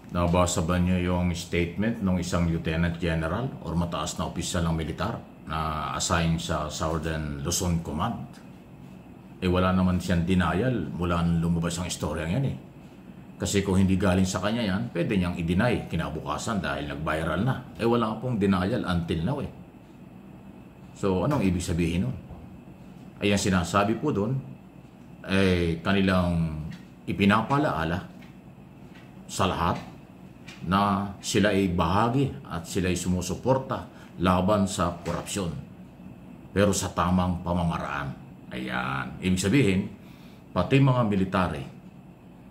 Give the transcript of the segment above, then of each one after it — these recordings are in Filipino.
Nabasa ba niyo yung statement ng isang Lieutenant General o mataas na opisyal ng militar na assign sa Southern Luzon Command? Wala naman siyang denial mula nung lumabas ang istoryang yan eh. Kasi kung hindi galing sa kanya yan, pwede niyang i-deny kinabukasan dahil nag-viral na. Wala pong denial until now eh. So anong ibig sabihin nun? Ang sinasabi po doon, kanilang ipinapalaala sa lahat na sila ay bahagi at sila ay sumusuporta laban sa korupsyon. Pero sa tamang pamamaraan. Ayan. Ibig sabihin, pati mga military,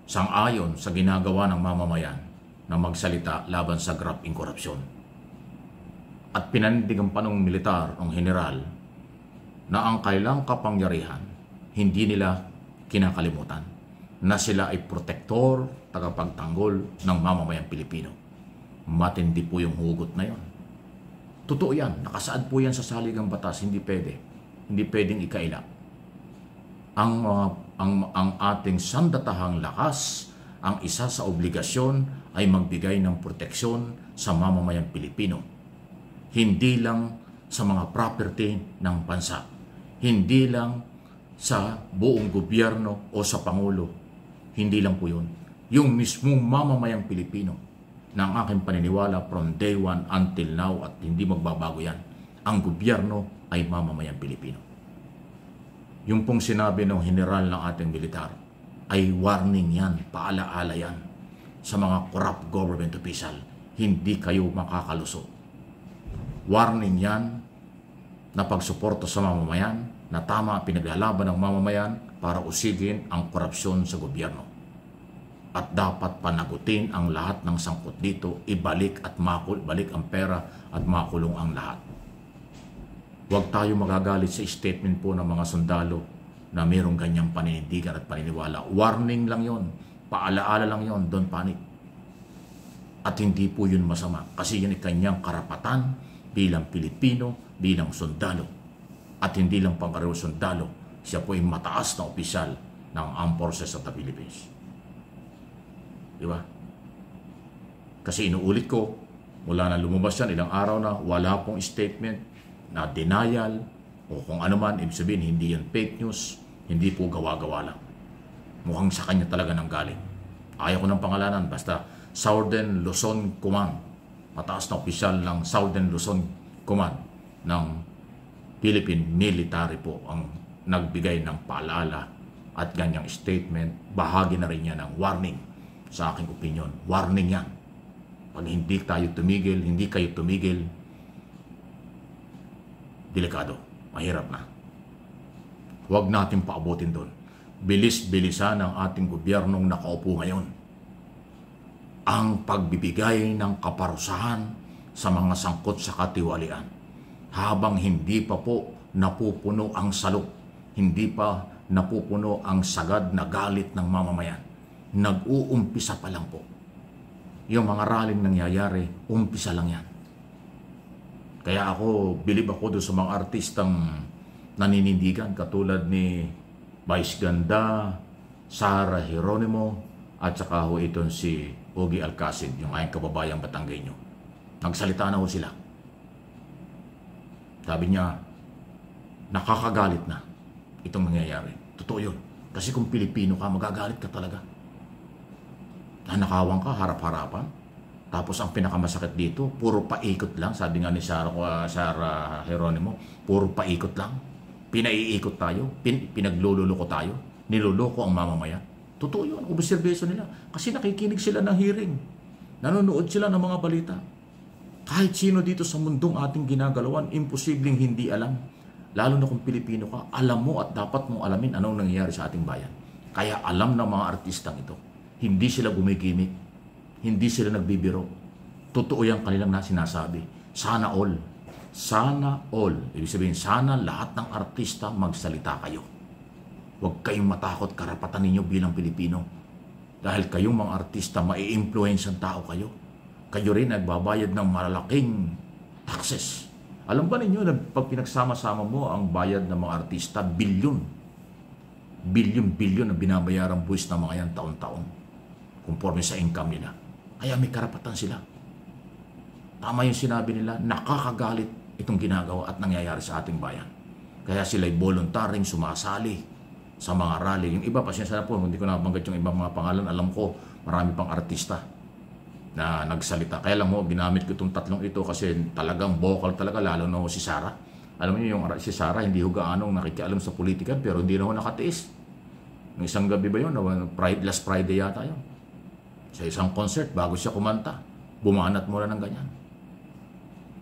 sang-ayon sa ginagawa ng mamamayan na magsalita laban sa graft in korupsyon. At pinanindigan pa ng militar, ng general, na ang kailang kapangyarihan, hindi nila kinakalimutan na sila ay protektor, tagapagtanggol ng mamamayang Pilipino. Matindi po yung hugot na yon. Totoo yan, nakasaad po yan sa saligang batas, hindi pwede. Hindi pwedeng ikaila. Ang ating sandatahang lakas, ang isa sa obligasyon ay magbigay ng proteksyon sa mamamayang Pilipino. Hindi lang sa mga property ng bansa. Hindi lang sa buong gobyerno o sa Pangulo. Hindi lang po yun. Yung mismong mamamayang Pilipino na ang aking paniniwala from day one until now at hindi magbabago yan. Ang gobyerno ay mamamayang Pilipino. Yung pong sinabi ng general ng ating militar ay warning yan, paalaala yan sa mga corrupt government official. Hindi kayo makakalusot. Warning yan na pagsuporta sa mamamayan na tama ang pinaglalaban ng mamamayan para usigin ang korupsyon sa gobyerno. At dapat panagutin ang lahat ng sangkot dito, ibalik at balik ang pera at makulong ang lahat. Huwag tayo magagalit sa statement po ng mga sundalo na mayroong ganyang paninindigan at paniniwala. Warning lang yon, paalaala lang yon, don't panic. At hindi po yun masama kasi yun ay kanyang karapatan bilang Pilipino, bilang sundalo. At hindi lang pangkareo sundalo, siya po ay mataas na opisyal ng Armed Forces of the Philippines. Diba? Kasi inuulit ko, mula na lumabas yan, ilang araw na, wala pong statement na denial o kung ano man, ibig sabihin, hindi yan fake news, hindi po gawa-gawa lang. Mukhang sa kanya talaga nang galing. Ayaw ko ng pangalanan, basta Southern Luzon Command, mataas na opisyal ng Southern Luzon Command ng Philippine Military po ang nagbigay ng paalala at ganyang statement. Bahagi na rin yan ng warning sa aking opinion. Warning yan. Pag hindi tayo tumigil, hindi kayo tumigil, delikado, mahirap na. Huwag natin paabutin doon. Bilis-bilisan ang ating gobyernong nakaupo ngayon. Ang pagbibigay ng kaparusahan sa mga sangkot sa katiwalian. Habang hindi pa po napupuno ang salok, hindi pa napupuno ang sagad na galit ng mamamayan. Nag-uumpisa pa lang po. Yung mga rallying nangyayari, umpisa lang yan. Kaya ako, bilib ako doon sa mga artistang naninindigan katulad ni Vice Ganda, Sara Geronimo, at saka ho itong si Ogie Alcacid, yung aking kababayang Batanggenyo. Nagsalita na ho sila. Sabi niya, nakakagalit na itong nangyayari. Totoo yun. Kasi kung Pilipino ka, magagalit ka talaga. Nanakawang ka, harap-harapan. Tapos ang pinakamasakit dito, puro paikot lang. Sabi nga ni Sara Geronimo, puro paikot lang. Pinaiikot tayo, pinaglululoko tayo, niluloko ang mamamayan. Totoo yun, observation nila. Kasi nakikinig sila ng hearing. Nanonood sila ng mga balita. Kahit sino dito sa mundong ating ginagalawan, imposibleng hindi alam. Lalo na kung Pilipino ka, alam mo at dapat mong alamin anong nangyayari sa ating bayan. Kaya alam ng mga artistang ito. Hindi sila gumigimik. Hindi sila nagbibiro. Totoo yung kanilang sinasabi. Sana all. Sana all. Ibig sabihin, sana lahat ng artista magsalita kayo. Huwag kayong matakot, karapatan ninyo bilang Pilipino. Dahil kayong mga artista, mai-influence ang tao kayo. Kayo rin nagbabayad ng malalaking taxes. Alam ba ninyo na pag pinagsama-sama mo ang bayad ng mga artista, bilyon ang binabayarang buwis ng mga yan taon-taon. Conforme sa income nila. Kaya may karapatan sila. Tama yung sinabi nila, nakakagalit itong ginagawa at nangyayari sa ating bayan. Kaya sila'y voluntaring sumasali sa mga rally. Yung iba, pasensya na po, hindi ko nabanggit yung ibang mga pangalan. Alam ko, marami pang artista na nagsalita. Kaya lang mo, ginamit ko itong tatlong ito kasi talagang vocal talaga, lalo na si Sara. Alam niyo, yung si Sara, hindi ho gaanong nakikialam sa politika, pero hindi na ho nakatiis. Ng isang gabi ba yun? Last Friday yata yun. Sa isang concert, bago siya kumanta, bumanat muna ng ganyan.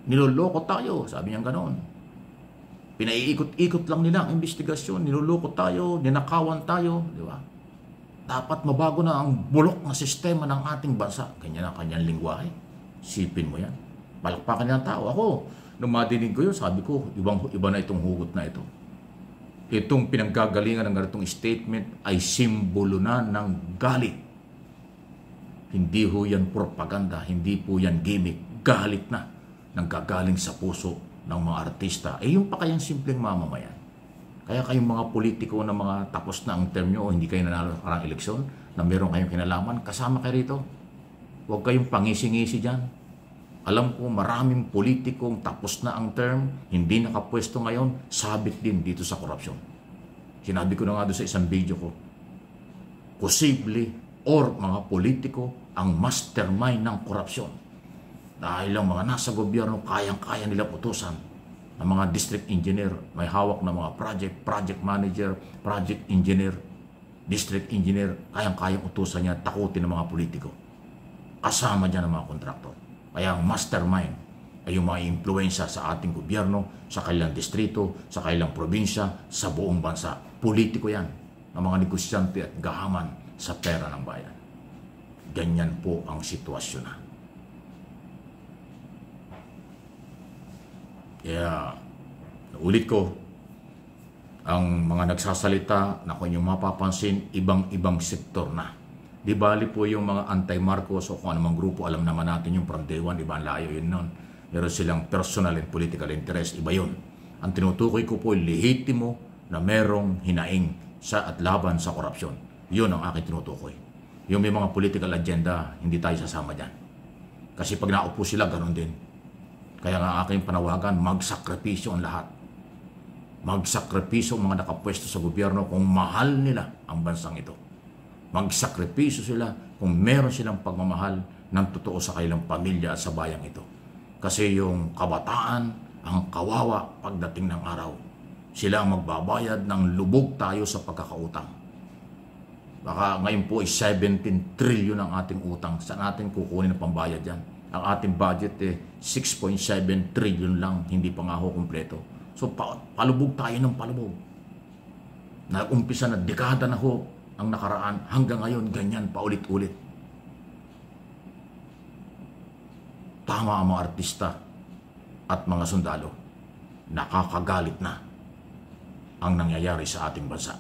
Niloloko tayo, sabi niya ganoon. Pinaiikot-ikot lang nila ang investigasyon, niloloko tayo, ninakawan tayo, di ba? Dapat mabago na ang bulok na sistema ng ating bansa. Ganyan ang kanyang lingwahe. Sipin mo yan. Palakpakan niya ang tao. Ako, nung madinig ko yun, sabi ko, iba na itong hugot na ito. Itong pinanggagalingan ng ganitong statement ay simbolo na ng galit. Hindi ho yan propaganda, hindi po yan gimmick. Galit na nang gagaling sa puso ng mga artista. Yung pa kayang simpleng mamamayan. Kaya kayong mga politiko na mga tapos na ang term nyo o hindi kayo nanalo sa karang eleksyon, na meron kayong kinalaman, kasama kayo rito. Huwag kayong pangisi-ngisi dyan. Alam ko maraming politikong tapos na ang term, hindi nakapwesto ngayon, sabit din dito sa korupsyon. Sinabi ko na nga doon sa isang video ko, posible or mga politiko ang mastermind ng korupsyon. Dahil lang mga nasa gobyerno, kayang-kaya nila utusan ng mga district engineer, may hawak na mga project manager, project engineer, district engineer, kayang-kayang utusan niya, takutin ng mga politiko. Kasama dyan ng mga kontraktor. Kaya ang mastermind ay yung mga impluensya sa ating gobyerno, sa kailang distrito, sa kailang probinsya, sa buong bansa. Politiko yan, ng mga negosyante at gahaman sa pera ng bayan. Ganyan po ang sitwasyon na. Kaya, ulit ko, ang mga nagsasalita na kung yung mapapansin, ibang-ibang sektor na. Di bali po yung mga anti-Marcos o kung anumang grupo, alam naman natin yung from day one, ibang layo yun nun. Meron silang personal and political interest, iba yun. Ang tinutukoy ko po, lehitimo na merong hinaing sa at laban sa korupsyon. Yun ang aking tinutukoy. Yung may mga political agenda, hindi tayo sasama dyan. Kasi pag naupo sila, ganun din. Kaya nga aking panawagan, magsakripisyo ang lahat. Magsakripisyo ang mga nakapwesto sa gobyerno kung mahal nila ang bansang ito. Magsakripisyo sila kung meron silang pagmamahal ng totoo sa kanilang pamilya at sa bayang ito. Kasi yung kabataan, ang kawawa pagdating ng araw. Sila ang magbabayad ng lubog tayo sa pagkakautang. Baka ngayon po ay 17 trillion ang ating utang. Saan natin kukunin ang pambayad yan? Ang ating budget 6.7 trillion lang, hindi pa nga ho kumpleto. So palubog tayo ng palubog. Nag-umpisa na dekada na ho ang nakaraan, hanggang ngayon ganyan paulit-ulit. Tama ang mga artista at mga sundalo. Nakakagalit na ang nangyayari sa ating bansa.